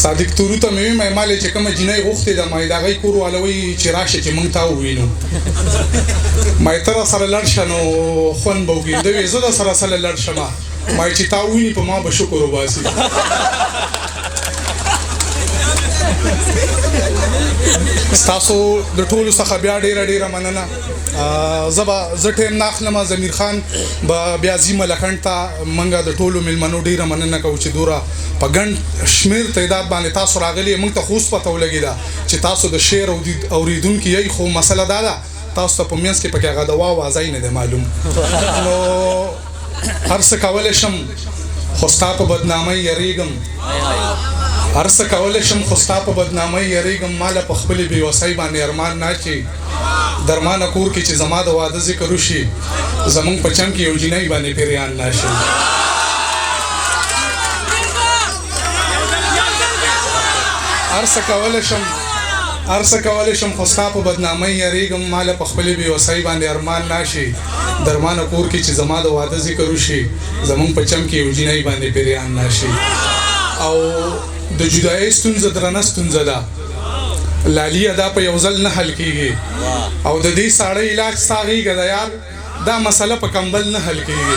صادق تورو ته مې مې مالې چې کومه جنۍ غوښتې ده ما یې د هغې کور والا وایي چې راشه چې موږ تا ووینو ما یې ته راسره لړ شه نو خوند به وکړي ده وایي زه درسره سره لړ شمه ما یې چې تا وویني په ما به شکر وباسي ستاسو د ټولو څخه بیا ډېره مننه زه ټیم نه اخلم ضمیر خان به بیا ځي ملکنډ ته موږ د ټولو میلمنو ډېره مننه کوو چې دوره په ګڼ شمېر تعداد باندې تاسو راغلي موږ ته خو اوس پته ولګېده چې تاسو د شعر اورېدونکي یئ خو مسله دا ده تاسو ته په منځ کې پکې هغه د واو ځای نه دی معلوم نو هر څه کولی شم خو ستا په بدنامۍ یریږم هر څه کولی شم خو ستا په بدنامۍ یریږم ماله په خپلې بېوسۍ باندې ارمان نه چې درمانه کور کې چې زما د واده ذکر وشي زمونږ په چم کې یو جنۍ باندې پیریان نه شي هر څه کولی شم خو ستا په بدنامۍ یریږم ماله په خپلې بېوسۍ باندې ارمان نه شي درمانه کور کې چې زما د واده ذکر وشي زمونږ په چم کې یو جنۍ باندې پیریان نه شي او د جدایۍ ستونزه درنه ستونزه ده لالیه دا په یو ځل نه حل کېږي او د دې ساړه علاج ستا غېږه ده یار دا مسله په کمبل نه حل کېږي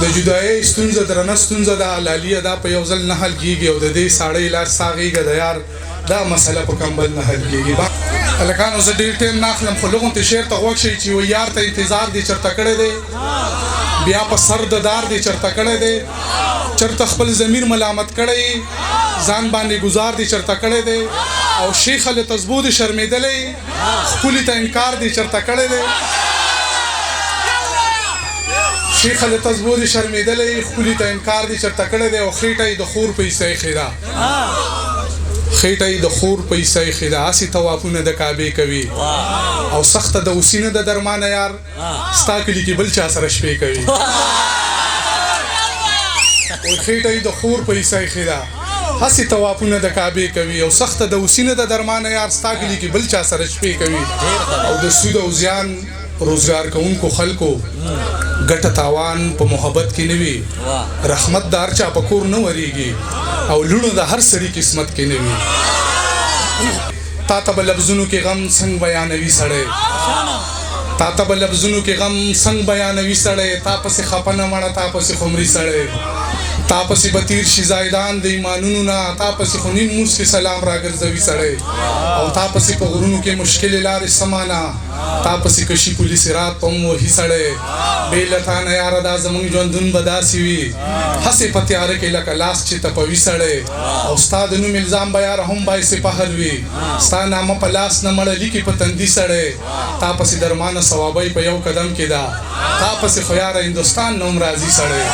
د جدایۍ ستونزه درنه ستونزه ده لالیه دا په یو ځل نه حل کېږي او د دې ساړه علاج ستا غېږه ده یار دا مسله په کمبل نه حل کېږي هلکانو زه ډېر ټیم نه اخلم خو لغونتې شعر ته غوږ شئ چې وایي یار ته انتظار دې چېرته کړی دی بیا په سر د دار دې چېرته کړی دی چېرته خپل ضمیر ملامت کړی ځان باندې ګزار دې چېرته کړی دی او شیخه له تزبو دې شرمېدلی ښکلي ته انکار دې چېرته کړی دی شیخه له تزبو دې شرمېدلی ښکلي ته انکار دې چېرته کړی دی او خېټه یې د خور په حصه ایښې ده خېټه یې د خور په حصه ایښې ده هسې طوافونه د کعبې کوي او سخته د اوسي نه د درمانه یار ستا کلي کې بل چا سره شپې کوي خېټه یې د خور په حصه ایښې ده هسې طوافونه د کعبې کوي او سخته د اوسي نه د درمانه یار ستا کلي کې بل چا سره شپې کوي او د سود او زیان روزګار کوونکو خلکو ګټه تاوان په محبت کې نه وي رحمت د هر چا په کور نه ورېږي او لوڼو د هر سړي قسمت کې نه وي تا ته به لفظونو کې غم څنګه بیانوي سړی تا ته به لفظونو کې غم څنګه بیانوي سړی تا پسې خفه نه مړه تا پسې خمري سړی تا پسې به تیر شي زایدان د ایمانونو نه تا پسې خو نیم موس کې سلام راګرځوي سړی او تا پسې په غرونو کې مشکلې لارې سمانه تا پسې کشي پولیس رات په م وهي سړی بې له تا نه یاره دا زمونږ ژوندون به داسې وي هسې په تیاره کې لکه لاس چې تپوي سړی او ستا د نوم الزام به یاره هم باعث فخر وي ستا نامه په لاس نه مړه لیکي په تندي سړی تا پسې درمانه ثوابۍ په یو قدم کې ده تا پسې خو یاره هندوستان نه هم راځي سړی